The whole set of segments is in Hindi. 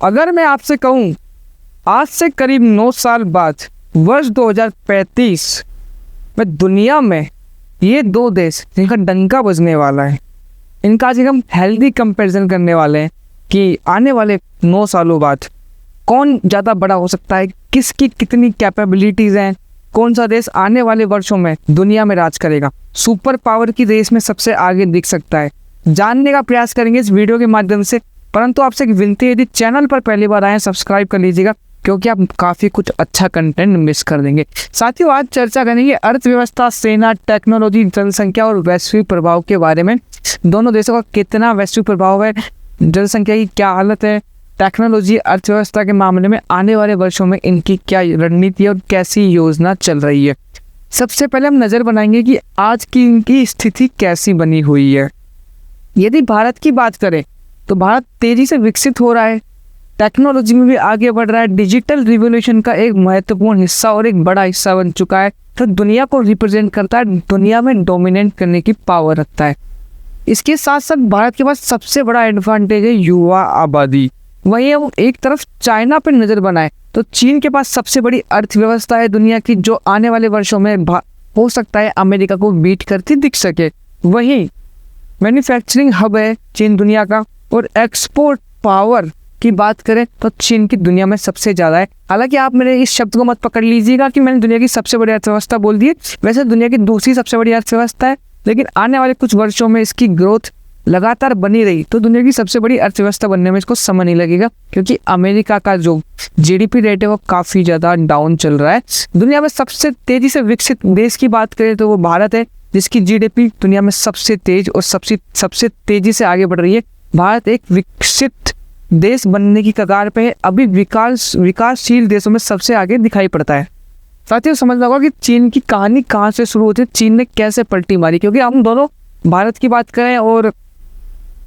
अगर मैं आपसे कहूँ आज से करीब 9 साल बाद वर्ष 2035 में दुनिया में ये दो देश जिनका डंका बजने वाला है, इनका आज हम हेल्दी कंपैरिजन करने वाले हैं कि आने वाले 9 सालों बाद कौन ज़्यादा बड़ा हो सकता है, किसकी कितनी कैपेबिलिटीज़ हैं, कौन सा देश आने वाले वर्षों में दुनिया में राज करेगा, सुपर पावर की रेस में सबसे आगे दिख सकता है। जानने का प्रयास करेंगे इस वीडियो के माध्यम से। परंतु आपसे एक विनती है, यदि चैनल पर पहली बार आए सब्सक्राइब कर लीजिएगा, क्योंकि आप काफ़ी कुछ अच्छा कंटेंट मिस कर देंगे। साथियों, आज चर्चा करेंगे अर्थव्यवस्था, सेना, टेक्नोलॉजी, जनसंख्या और वैश्विक प्रभाव के बारे में। दोनों देशों का कितना वैश्विक प्रभाव है, जनसंख्या की क्या हालत है, टेक्नोलॉजी, अर्थव्यवस्था के मामले में आने वाले वर्षों में इनकी क्या रणनीति और कैसी योजना चल रही है। सबसे पहले हम नज़र बनाएंगे कि आज की इनकी स्थिति कैसी बनी हुई है। यदि भारत की बात करें तो भारत तेज़ी से विकसित हो रहा है, टेक्नोलॉजी में भी आगे बढ़ रहा है, डिजिटल रिवॉल्यूशन का एक महत्वपूर्ण हिस्सा और एक बड़ा हिस्सा बन चुका है, तो दुनिया को रिप्रेजेंट करता है, दुनिया में डोमिनेट करने की पावर रखता है। इसके साथ साथ भारत के पास सबसे बड़ा एडवांटेज है युवा आबादी। वहीं हम एक तरफ चाइना पर नज़र बनाए तो चीन के पास सबसे बड़ी अर्थव्यवस्था है दुनिया की, जो आने वाले वर्षों में हो सकता है अमेरिका को बीट करती दिख सके। वहीं मैन्युफैक्चरिंग हब है चीन दुनिया का, और एक्सपोर्ट पावर की बात करें तो चीन की दुनिया में सबसे ज़्यादा है। हालांकि आप मेरे इस शब्द को मत पकड़ लीजिएगा कि मैंने दुनिया की सबसे बड़ी अर्थव्यवस्था बोल दी है, वैसे दुनिया की दूसरी सबसे बड़ी अर्थव्यवस्था है, लेकिन आने वाले कुछ वर्षों में इसकी ग्रोथ लगातार बनी रही तो दुनिया की सबसे बड़ी अर्थव्यवस्था बनने में इसको समय नहीं लगेगा, क्योंकि अमेरिका का जो जीडीपी रेट है वो काफ़ी ज़्यादा डाउन चल रहा है। दुनिया में सबसे तेज़ी से विकसित देश की बात करें तो वो भारत है, जिसकी जीडीपी दुनिया में सबसे तेज और सबसे तेज़ी से आगे बढ़ रही है। भारत एक विकसित देश बनने की कगार पे है, अभी विकासशील देशों में सबसे आगे दिखाई पड़ता है। साथियों, समझना होगा कि चीन की कहानी कहाँ से शुरू होती है, चीन ने कैसे पलटी मारी, क्योंकि हम दोनों भारत की बात करें और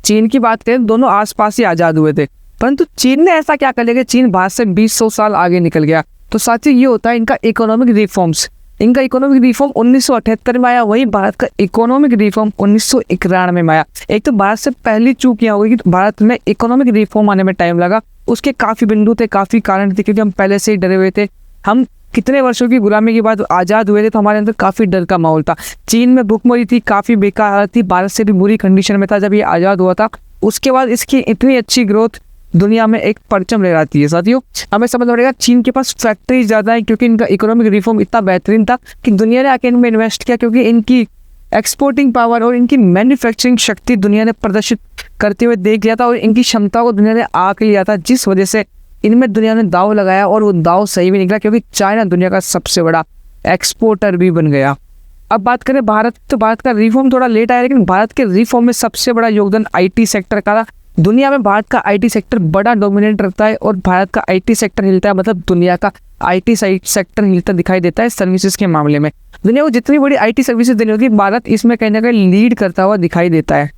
चीन की बात करें दोनों आसपास ही आज़ाद हुए थे, परंतु चीन ने ऐसा क्या कर लिया कि चीन भारत से 200 साल आगे निकल गया। तो साथियों, ये होता है इनका इकोनॉमिक रिफॉर्म्स। इनका इकोनॉमिक रिफॉर्म 1978 में आया, वही भारत का इकोनॉमिक रिफॉर्म 1991 में आया। एक तो भारत से पहली चूक यहाँ होगी कि भारत में इकोनॉमिक रिफॉर्म आने में टाइम लगा। उसके काफ़ी बिंदु थे, काफ़ी कारण थे, क्योंकि हम पहले से ही डरे हुए थे। हम कितने वर्षों की गुलामी के बाद आज़ाद हुए थे, तो हमारे अंदर काफ़ी डर का माहौल था। चीन में भुखमरी थी, काफ़ी बेकार हालत थी, भारत से भी बुरी कंडीशन में था जब ये आज़ाद हुआ था। उसके बाद इसकी इतनी अच्छी ग्रोथ दुनिया में एक परचम ले जाती है। साथियों, हमें समझना पड़ेगा चीन के पास फैक्ट्री ज़्यादा है, क्योंकि इनका इकोनॉमिक रिफॉर्म इतना बेहतरीन था कि दुनिया ने आके इनमें इन्वेस्ट किया, क्योंकि इनकी एक्सपोर्टिंग पावर और इनकी मैन्युफैक्चरिंग शक्ति दुनिया ने प्रदर्शित करते हुए देख लिया था, और इनकी क्षमता को दुनिया ने आंक लिया था, जिस वजह से इनमें दुनिया ने दाव लगाया, और वो दाव सही भी निकला, क्योंकि चाइना दुनिया का सबसे बड़ा एक्सपोर्टर भी बन गया। अब बात करें भारत, तो भारत का रिफॉर्म थोड़ा लेट आया, लेकिन भारत के रिफॉर्म में सबसे बड़ा योगदान आईटी सेक्टर का था। दुनिया में भारत का आईटी सेक्टर बड़ा डोमिनेट रखता है, और भारत का आईटी सेक्टर हिलता है, मतलब दुनिया का आईटी सेक्टर हिलता दिखाई देता है सर्विसेज के मामले में। दुनिया को जितनी बड़ी आईटी सर्विसेज देनी होगी, भारत इसमें कहीं ना कहीं लीड करता हुआ दिखाई देता है।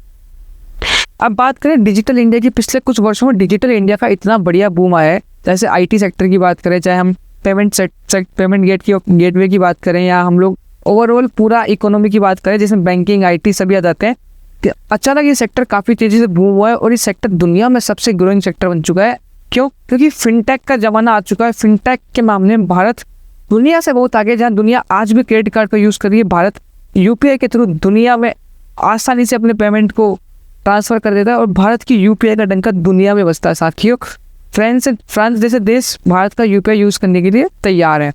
अब बात करें डिजिटल इंडिया की, पिछले कुछ वर्षों में डिजिटल इंडिया का इतना बढ़िया बूम आया है। जैसे आईटी सेक्टर की बात करें, चाहे हम पेमेंट गेटवे की बात करें, या हम लोग ओवरऑल पूरा इकोनॉमी की बात करें, जिसमें बैंकिंग, आईटी सभी आ जाते हैं, कि अचानक ये सेक्टर काफ़ी तेज़ी से बूम हुआ है, और ये सेक्टर दुनिया में सबसे ग्रोइंग सेक्टर बन चुका है। क्यों? क्योंकि फिनटेक का ज़माना आ चुका है। फिनटेक के मामले में भारत दुनिया से बहुत आगे, जहाँ दुनिया आज भी क्रेडिट कार्ड का यूज़ कर रही है, भारत यूपीआई के थ्रू दुनिया में आसानी से अपने पेमेंट को ट्रांसफ़र कर देता है, और भारत की यूपीआई का डंका दुनिया में बजता है। साथियों, फ्रांस जैसे देश भारत का यूपीआई यूज़ करने के लिए तैयार है।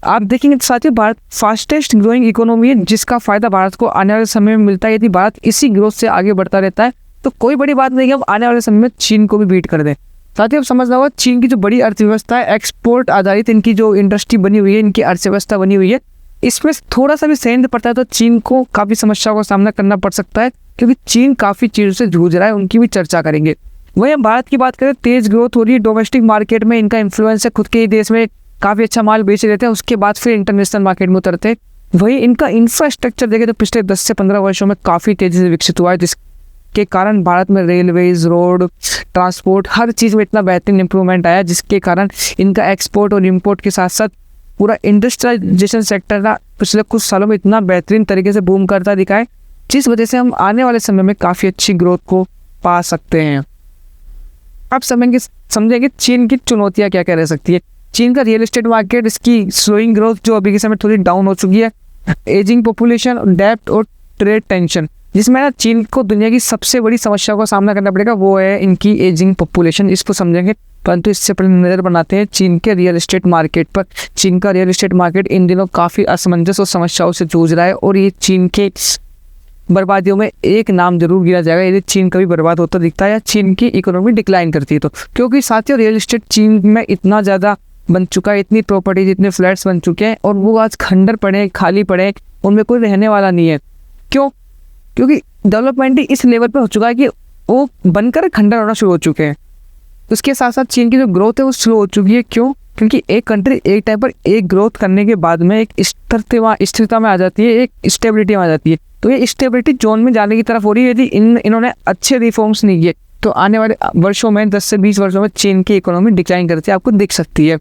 आप देखेंगे साथियों, भारत फास्टेस्ट ग्रोइंग इकोनॉमी है, जिसका फायदा भारत को आने वाले समय में मिलता है। यदि भारत इसी ग्रोथ से आगे बढ़ता रहता है तो कोई बड़ी बात नहीं है, हम आने वाले समय में चीन को भी बीट कर दें। साथियों, अब समझना होगा चीन की जो बड़ी अर्थव्यवस्था है, एक्सपोर्ट आधारित इनकी जो इंडस्ट्री बनी हुई है, इनकी अर्थव्यवस्था बनी हुई है, इसमें थोड़ा सा भी सेंध पड़ता है तो चीन को काफ़ी समस्याओं का सामना करना पड़ सकता है, क्योंकि चीन काफ़ी चीज़ों से जूझ रहा है, उनकी भी चर्चा करेंगे। वहीं हम भारत की बात करें, तेज़ ग्रोथ हो रही है, डोमेस्टिक मार्केट में इनका इन्फ्लुएंस है, खुद के ही देश में काफ़ी अच्छा माल बेच लेते हैं, उसके बाद फिर इंटरनेशनल मार्केट में उतरते हैं। वहीं इनका इंफ्रास्ट्रक्चर देखें तो पिछले 10 से 15 वर्षों में काफ़ी तेज़ी से विकसित हुआ है, जिसके कारण भारत में रेलवेज, रोड, ट्रांसपोर्ट, हर चीज़ में इतना बेहतरीन इंप्रूवमेंट आया, जिसके कारण इनका एक्सपोर्ट और इम्पोर्ट के साथ साथ पूरा इंडस्ट्रियलाइजेशन सेक्टर का पिछले कुछ सालों में इतना बेहतरीन तरीके से बूम करता दिखा है, जिस वजह से हम आने वाले समय में काफ़ी अच्छी ग्रोथ को पा सकते हैं। आप समझेंगे चीन की चुनौतियाँ क्या क्या रह सकती है। चीन का रियल एस्टेट मार्केट, इसकी स्लोइंग ग्रोथ जो अभी के समय थोड़ी डाउन हो चुकी है, एजिंग पॉपुलेशन, डेब्ट और ट्रेड टेंशन, जिसमें ना चीन को दुनिया की सबसे बड़ी समस्या का सामना करना पड़ेगा, वो है इनकी एजिंग पॉपुलेशन। इसको समझेंगे, परंतु इससे पहले नज़र बनाते हैं चीन के रियल एस्टेट मार्केट पर। चीन का रियल एस्टेट मार्केट इन दिनों काफ़ी असमंजस और समस्याओं से जूझ रहा है, और ये चीन के बर्बादियों में एक नाम जरूर गिना जाएगा यदि चीन कभी बर्बाद होता दिखता है या चीन की इकोनॉमी डिक्लाइन करती है तो। क्योंकि साथियों, रियल एस्टेट चीन में इतना ज़्यादा बन चुका है, इतनी प्रॉपर्टीज, इतने फ्लैट्स बन चुके हैं, और वो आज खंडर पड़े, खाली पड़े, उनमें कोई रहने वाला नहीं है। क्यों? क्योंकि डेवलपमेंट ही इस लेवल पे हो चुका है कि वो बनकर खंडर होना शुरू हो चुके हैं। उसके साथ साथ चीन की जो ग्रोथ है वो स्लो हो चुकी है। क्यों? क्योंकि एक कंट्री एक टाइम पर एक ग्रोथ करने के बाद में एक स्थिरता में आ जाती है, एक स्टेबिलिटी में आ जाती है। तो ये स्टेबिलिटी जोन में जाने की तरफ हो रही है। यदि इन्होंने अच्छे रिफॉर्म्स नहीं किए तो आने वाले वर्षों में, 10 से 20 वर्षों में चीन की इकोनॉमी डिक्लाइन करती है, आपको दिख सकती है।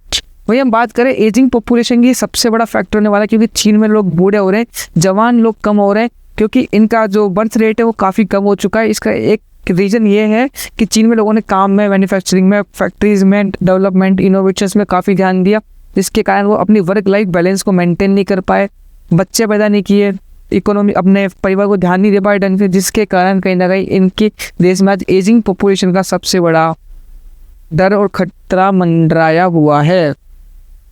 वही हम बात करें एजिंग पॉपुलेशन की, सबसे बड़ा फैक्टर होने वाला है, क्योंकि चीन में लोग बूढ़े हो रहे हैं, जवान लोग कम हो रहे हैं, क्योंकि इनका जो बर्थ रेट है वो काफ़ी कम हो चुका है। इसका एक रीज़न ये है कि चीन में लोगों ने काम में, मैन्युफैक्चरिंग में, फैक्ट्रीज में, डेवलपमेंट, इनोवेशंस में काफ़ी ध्यान दिया, जिसके कारण वो अपनी वर्क लाइफ बैलेंस को मेंटेन नहीं कर पाए, बच्चे पैदा नहीं किए, इकोनॉमी, अपने परिवार को ध्यान नहीं दे पाए ढंग से, जिसके कारण कहीं ना कहीं इनके देश में आज एजिंग पॉपुलेशन का सबसे बड़ा डर और खतरा मंडराया हुआ है।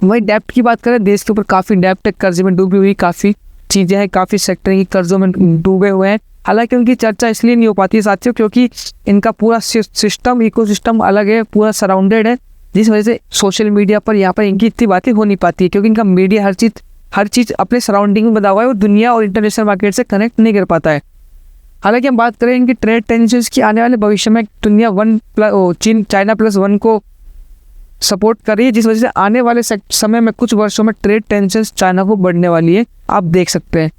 वही डेप्ट की बात करें, देश के ऊपर काफ़ी डेप्ट है, कर्जे में डूबी हुई काफ़ी चीज़ें हैं, काफ़ी सेक्टर की कर्जों में डूबे हुए हैं। हालांकि उनकी चर्चा इसलिए नहीं हो पाती है साथियों, क्योंकि इनका पूरा सिस्टम, इकोसिस्टम अलग है, पूरा सराउंडेड है, जिस वजह से सोशल मीडिया पर यहाँ पर इनकी इतनी बातें हो नहीं पाती है, क्योंकि इनका मीडिया हर चीज़ अपने सराउंडिंग में बना हुआ है और दुनिया और इंटरनेशनल मार्केट से कनेक्ट नहीं कर पाता है। हालांकि हम बात करें इनकी ट्रेड टेंशन्स की, आने वाले भविष्य में दुनिया चाइना +1 को सपोर्ट कर रही है, जिस वजह से आने वाले समय में कुछ वर्षों में ट्रेड टेंशन्स चाइना को बढ़ने वाली है, आप देख सकते हैं।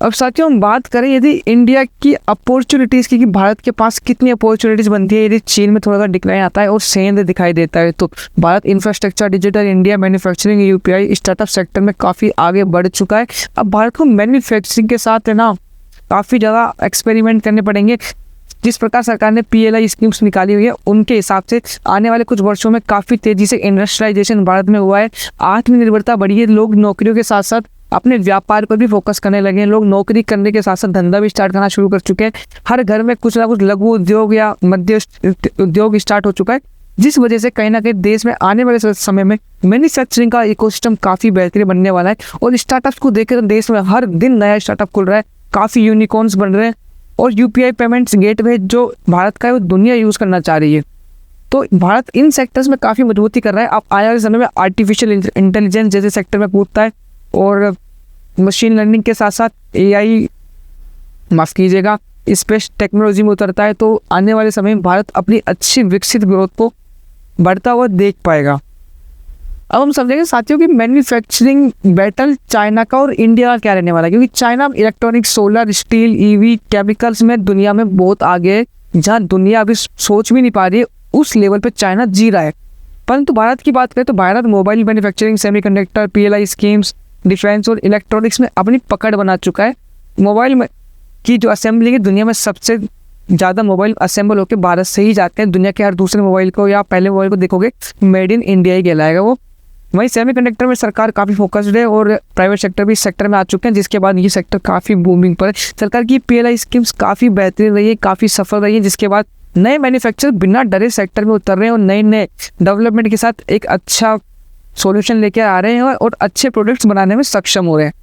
अब साथियों, हम बात करें यदि इंडिया की अपॉर्चुनिटीज़ की, कि भारत के पास कितनी अपॉर्चुनिटीज़ बनती है यदि चीन में थोड़ा सा डिक्लाइन आता है और सेंध दिखाई देता है, तो Bharat infrastructure, digital India, manufacturing, UPI, startup sector में काफ़ी आगे बढ़ चुका है। अब भारत को मैन्युफैक्चरिंग के साथ है ना काफ़ी ज़्यादा एक्सपेरिमेंट करने पड़ेंगे। जिस प्रकार सरकार ने PLI स्कीम्स निकाली हुई है, उनके हिसाब से आने वाले कुछ वर्षों में काफ़ी तेज़ी से इंडस्ट्रियलाइजेशन भारत में हुआ है, आत्मनिर्भरता बढ़ी है, लोग नौकरियों के साथ साथ अपने व्यापार पर भी फोकस करने लगे हैं, लोग नौकरी करने के साथ साथ धंधा भी स्टार्ट करना शुरू कर चुके हैं। हर घर में कुछ ना कुछ लघु उद्योग या मध्य उद्योग स्टार्ट हो चुका है, जिस वजह से कहीं ना कहीं देश में आने वाले समय में मैन्युफैक्चरिंग का इकोसिस्टम काफ़ी बेहतरीन बनने वाला है। और स्टार्टअप्स को देखकर देश में हर दिन नया स्टार्टअप खुल रहा है, काफ़ी यूनिकॉर्न्स बन रहे हैं, और UPI पेमेंट्स गेटवे जो भारत का है वो दुनिया यूज़ करना चाह रही है। तो भारत इन सेक्टर्स में काफ़ी मजबूती कर रहा है। अब आने वाले समय में आर्टिफिशियल इंटेलिजेंस जैसे सेक्टर में कूदता है, और मशीन लर्निंग के साथ साथ AI, माफ़ कीजिएगा, स्पेस टेक्नोलॉजी में उतरता है, तो आने वाले समय में भारत अपनी अच्छी विकसित ग्रोथ को बढ़ता हुआ देख पाएगा। अब हम समझेंगे साथियों कि मैन्युफैक्चरिंग बैटल चाइना का और इंडिया का क्या रहने वाला है, क्योंकि China electronics, solar, steel, EV, chemicals में दुनिया में बहुत आगे है, जहाँ दुनिया अभी सोच भी नहीं पा रही है, उस लेवल पे चाइना जी रहा है। परंतु भारत की बात करें तो Bharat mobile manufacturing, semiconductor, PLI schemes, defence और इलेक्ट्रॉनिक्स में अपनी पकड़ बना चुका है। मोबाइल में की जो असेंबली है, दुनिया में सबसे ज़्यादा मोबाइल असेंबल होकर भारत से ही जाते हैं। दुनिया के हर दूसरे मोबाइल को या पहले मोबाइल को देखोगे मेड इन इंडिया ही कहलाएगा वो। वहीं सेमीकंडक्टर में सरकार काफ़ी फोकस्ड है और प्राइवेट सेक्टर भी इस सेक्टर में आ चुके हैं, जिसके बाद ये सेक्टर काफ़ी बूमिंग पर है। सरकार की PLI स्कीम्स काफ़ी बेहतरीन रही है, काफ़ी सफल रही है, जिसके बाद नए मैन्युफैक्चरर बिना डरे सेक्टर में उतर रहे हैं और नए नए डेवलपमेंट के साथ एक अच्छा सॉल्यूशन लेके आ रहे हैं और अच्छे प्रोडक्ट्स बनाने में सक्षम हो रहे हैं।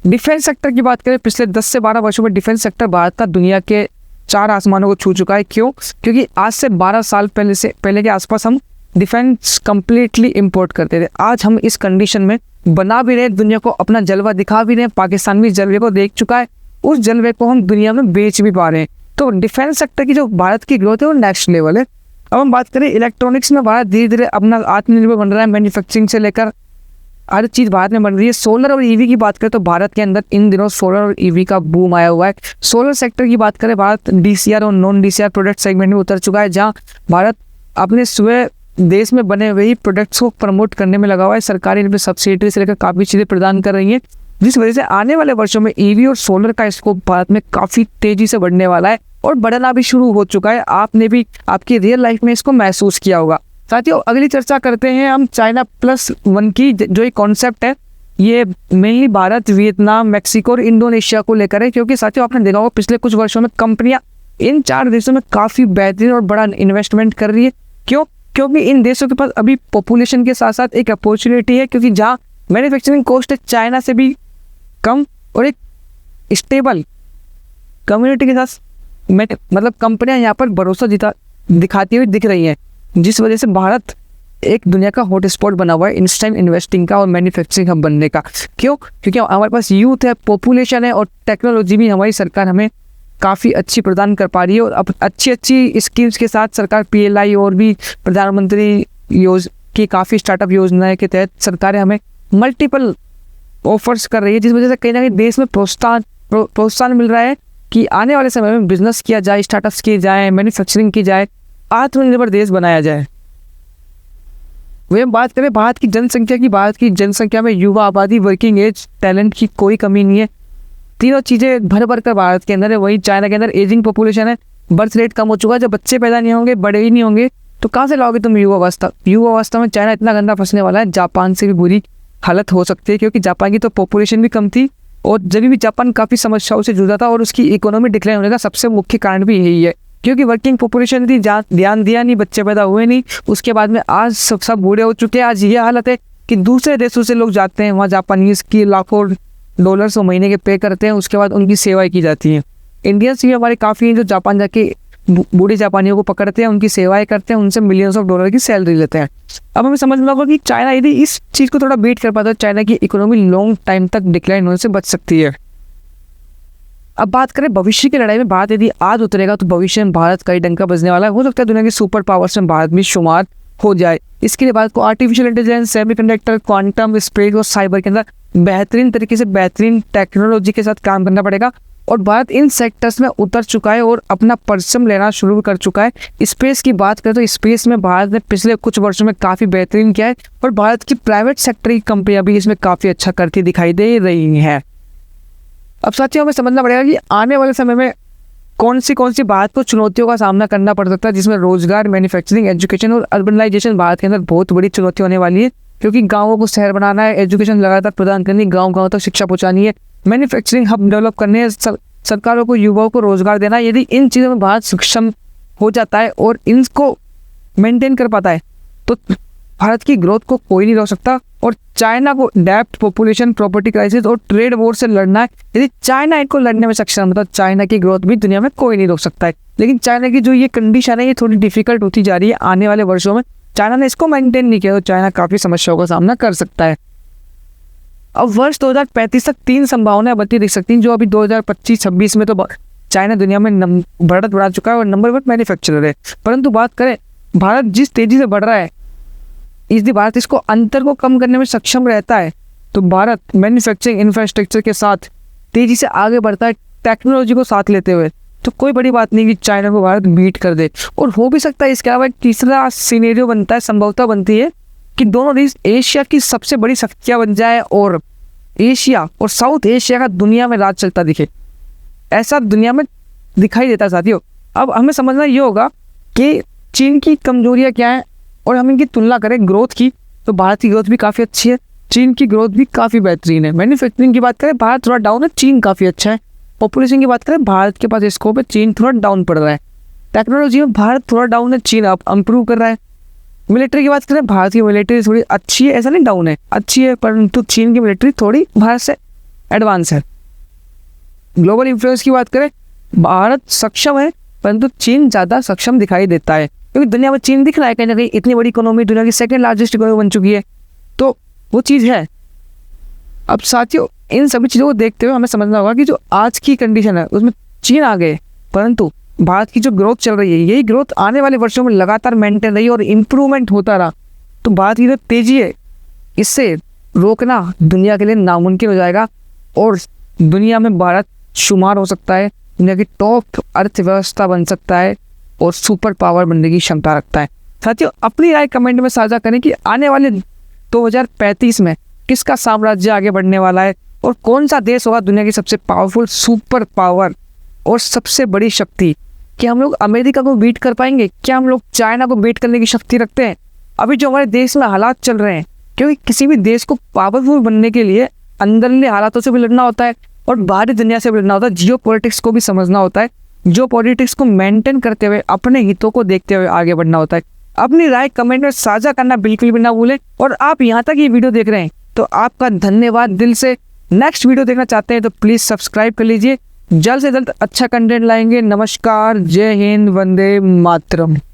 डिफेंस सेक्टर की बात करें, पिछले 10 से 12 वर्षों में डिफेंस सेक्टर भारत का दुनिया के 4 आसमानों को छू चुका है। क्यों? क्योंकि आज से 12 साल पहले के आसपास हम डिफेंस कंप्लीटली इंपोर्ट करते थे। आज हम इस कंडीशन में बना भी रहे, दुनिया को अपना जलवा दिखा भी रहे हैं। पाकिस्तान भी जलवे को देख चुका है, उस जलवे को हम दुनिया में बेच भी पा रहे हैं। तो डिफेंस सेक्टर की जो भारत की ग्रोथ है वो नेक्स्ट लेवल है। अब हम बात करें इलेक्ट्रॉनिक्स में, भारत धीरे धीरे अपना आत्मनिर्भर बन रहा है। मैन्युफैक्चरिंग से लेकर हर चीज़ भारत में बन रही है। सोलर और EV की बात करें तो भारत के अंदर इन दिनों सोलर और EV का बूम आया हुआ है। सोलर सेक्टर की बात करें, भारत DCR और नॉन DCR प्रोडक्ट सेगमेंट में उतर चुका है, जहाँ भारत अपने स्वयं देश में बने हुए ही प्रोडक्ट्स को प्रमोट करने में लगा हुआ है। सरकार इन पर सब्सिडी से लेकर काफ़ी चीज़ें प्रदान कर रही हैं, जिस वजह से आने वाले वर्षों में EV और सोलर का स्कोप भारत में काफ़ी तेज़ी से बढ़ने वाला है। और बढ़ना भी शुरू हो चुका है। आपने भी आपकी रियल लाइफ में इसको महसूस किया होगा। साथियों, अगली चर्चा करते हैं हम China+1 की। जो ये कॉन्सेप्ट है ये मेनली भारत, वियतनाम, मैक्सिको और इंडोनेशिया को लेकर है, क्योंकि साथियों आपने देखा होगा पिछले कुछ वर्षों में कंपनियां इन 4 देशों में काफ़ी बेहतरीन और बड़ा इन्वेस्टमेंट कर रही है। क्यों? क्योंकि इन देशों के पास अभी पॉपुलेशन के साथ साथ एक अपॉर्चुनिटी है, क्योंकि जहाँ मैन्युफैक्चरिंग कॉस्ट है चाइना से भी कम और एक स्टेबल कम्युनिटी के साथ मतलब कंपनियां यहाँ पर भरोसा दिखाती हुई दिख रही हैं, जिस वजह से भारत एक दुनिया का हॉट स्पॉट बना हुआ है इंस्टेंट इन्वेस्टिंग का और मैन्युफैक्चरिंग हब बनने का। क्यों? क्योंकि हमारे पास यूथ है, पॉपुलेशन है और टेक्नोलॉजी भी हमारी सरकार हमें काफ़ी अच्छी प्रदान कर पा रही है। और अब अच्छी स्कीम्स के साथ सरकार PLI और भी प्रधानमंत्री की काफ़ी स्टार्टअप योजनाएं के तहत सरकारें हमें मल्टीपल ऑफर्स कर रही है, जिस वजह से कहीं ना कहीं देश में प्रोत्साहन मिल रहा है कि आने वाले समय में बिजनेस किया जाए, स्टार्टअप्स किए जाए, मैन्युफैक्चरिंग की जाए, आत्मनिर्भर देश बनाया जाए। वही हम बात करें भारत की जनसंख्या की, भारत की जनसंख्या में युवा आबादी, वर्किंग एज, टैलेंट की कोई कमी नहीं है। तीनों चीज़ें भर कर भारत के अंदर है। वही चाइना के अंदर एजिंग पॉपुलेशन है, बर्थ रेट कम हो चुका है। जब बच्चे पैदा नहीं होंगे, बड़े ही नहीं होंगे, तो कहाँ से लाओगे तुम युवावस्था में चाइना इतना गंदा फंसने वाला है, जापान से भी बुरी हालत हो सकती है, क्योंकि जापान की तो पॉपुलेशन भी कम थी और जब भी जापान काफ़ी समस्याओं से जूझा था और उसकी इकोनॉमी डिक्लाइन होने का सबसे मुख्य कारण भी यही है, क्योंकि वर्किंग पॉपुलेशन थी, ध्यान दिया नहीं, बच्चे पैदा हुए नहीं। उसके बाद में आज सब बूढ़े हो चुके हैं। आज ये हालत है कि दूसरे देशों से लोग जाते हैं, वहाँ जापानीज़ की लाखों डॉलर्स महीने के पे करते हैं, उसके बाद उनकी सेवाएं की जाती हैं। इंडियंस भी हमारे काफ़ी हैं जो जापान जाके बूढ़े जापानियों को पकड़ते हैं, उनकी सेवाएं करते हैं, उनसे मिलियंस ऑफ डॉलर की सैलरी लेते हैं। अब हमें समझना होगा कि चाइना यदि इस चीज़ को थोड़ा बीट कर पाता है, चाइना की इकोनॉमी लॉन्ग टाइम तक डिक्लाइन होने से बच सकती है। अब बात करें भविष्य की लड़ाई में, भारत यदि आज उतरेगा तो भविष्य में भारत का ही डंका बजने वाला है। हो सकता है दुनिया के सुपर पावर्स में भारत भी शुमार हो जाए। इसके लिए भारत को artificial intelligence, semiconductor, quantum, space और साइबर के अंदर बेहतरीन तरीके से बेहतरीन टेक्नोलॉजी के साथ काम करना पड़ेगा। और भारत इन सेक्टर्स में उतर चुका है और अपना परिश्रम लेना शुरू कर चुका है। स्पेस की बात करें तो स्पेस में भारत ने पिछले कुछ वर्षों में काफ़ी बेहतरीन किया है और भारत की प्राइवेट सेक्टर की कंपनियां भी इसमें काफ़ी अच्छा करती दिखाई दे रही हैं। अब साथियों हमें समझना पड़ेगा कि आने वाले समय में कौन सी भारत को चुनौतियों का सामना करना पड़ सकता है, जिसमें रोजगार, मैन्युफैक्चरिंग, एजुकेशन और अर्बनाइजेशन भारत के अंदर बहुत बड़ी चुनौती होने वाली है, क्योंकि गाँवों को शहर बनाना है, एजुकेशन लगातार प्रदान करनी, गाँव तक शिक्षा पहुँचानी है, मैन्युफैक्चरिंग हब डेवलप करने, सरकारों को युवाओं को रोजगार देना। यदि इन चीज़ों में भारत सक्षम हो जाता है और इनको मेंटेन कर पाता है तो भारत की ग्रोथ को कोई नहीं रोक सकता। और चाइना को डेप्थ, पॉपुलेशन, प्रॉपर्टी क्राइसिस और ट्रेड वॉर से लड़ना है। यदि चाइना इनको लड़ने में सक्षम होता है, चाइना की ग्रोथ भी दुनिया में कोई नहीं रोक सकता है। लेकिन चाइना की जो ये कंडीशन है ये थोड़ी डिफिकल्ट होती जा रही है। आने वाले वर्षों में चाइना ने इसको मेंटेन नहीं किया तो चाइना काफ़ी समस्याओं का सामना कर सकता है। अब वर्ष 2035 तक 3 संभावनाएं बनती दिख सकती हैं, जो अभी 2025-26 में तो चाइना दुनिया में बढ़त बढ़ा चुका है और नंबर 1 मैन्युफैक्चरर है। परंतु बात करें भारत जिस तेजी से बढ़ रहा है, यदि भारत इसको अंतर को कम करने में सक्षम रहता है तो भारत मैन्युफैक्चरिंग इंफ्रास्ट्रक्चर के साथ तेजी से आगे बढ़ता है, टेक्नोलॉजी को साथ लेते हुए, तो कोई बड़ी बात नहीं कि चाइना को भारत बीट कर दे। और हो भी सकता है इसके अलावा एक तीसरा सिनेरियो बनता है, संभवता बनती है कि दोनों देश एशिया की सबसे बड़ी शक्तियाँ बन जाए और एशिया और साउथ एशिया का दुनिया में राज चलता दिखे। ऐसा दुनिया में दिखाई देता है साथियों। अब हमें समझना ये होगा कि चीन की कमजोरियाँ क्या हैं और हम इनकी तुलना करें ग्रोथ की, तो भारत की ग्रोथ भी काफ़ी अच्छी है, चीन की ग्रोथ भी काफ़ी बेहतरीन है। मैन्युफैक्चरिंग की बात करें भारत थोड़ा डाउन है, चीन काफ़ी अच्छा है। पॉपुलेशन की बात करें भारत के पास स्कोप है, चीन थोड़ा डाउन पड़ रहा है। टेक्नोलॉजी में भारत थोड़ा डाउन है, चीन अब इम्प्रूव कर रहा है। मिलिट्री की बात करें भारत की मिलिट्री थोड़ी अच्छी है, ऐसा नहीं डाउन है, अच्छी है, परंतु चीन की मिलिट्री थोड़ी भारत से एडवांस है। ग्लोबल इन्फ्लुएंस की बात करें भारत सक्षम है परंतु चीन ज़्यादा सक्षम दिखाई देता है, क्योंकि दुनिया में चीन दिख रहा है कहीं ना कहीं इतनी बड़ी इकोनॉमी, दुनिया की 2nd लार्जेस्ट इकोनॉमी बन चुकी है, तो वो चीज़ है। अब साथियों इन सभी चीज़ों को देखते हुए हमें समझना होगा कि जो आज की कंडीशन है उसमें चीन आ गए, परंतु भारत की जो ग्रोथ चल रही है यही ग्रोथ आने वाले वर्षों में लगातार मेंटेन रही और इम्प्रूवमेंट होता रहा, तो भारत की जो तेजी है इससे रोकना दुनिया के लिए नामुमकिन हो जाएगा और दुनिया में भारत शुमार हो सकता है, दुनिया की टॉप अर्थव्यवस्था बन सकता है और सुपर पावर बनने की क्षमता रखता है। साथियों अपनी राय कमेंट में साझा करें कि आने वाले 2035 में किसका साम्राज्य आगे बढ़ने वाला है और कौन सा देश होगा दुनिया की सबसे पावरफुल सुपर पावर और सबसे बड़ी शक्ति कि हम लोग अमेरिका को बीट कर पाएंगे? क्या हम लोग चाइना को बीट करने की शक्ति रखते हैं? अभी जो हमारे देश में हालात चल रहे हैं, क्योंकि किसी भी देश को पावरफुल बनने के लिए अंदरले हालातों से भी लड़ना होता है और बाहरी दुनिया से भी लड़ना होता है। जियो पॉलिटिक्स को भी समझना होता है, जो पॉलिटिक्स को मेंटेन करते हुए अपने हितों को देखते हुए आगे बढ़ना होता है। अपनी राय कमेंट में साझा करना बिल्कुल भी ना भूलें। और आप यहाँ तक ये वीडियो देख रहे हैं तो आपका धन्यवाद दिल से। नेक्स्ट वीडियो देखना चाहते हैं तो प्लीज़ सब्सक्राइब कर लीजिए। जल्द से जल्द अच्छा कंटेंट लाएंगे। नमस्कार, जय हिंद, वंदे मातरम।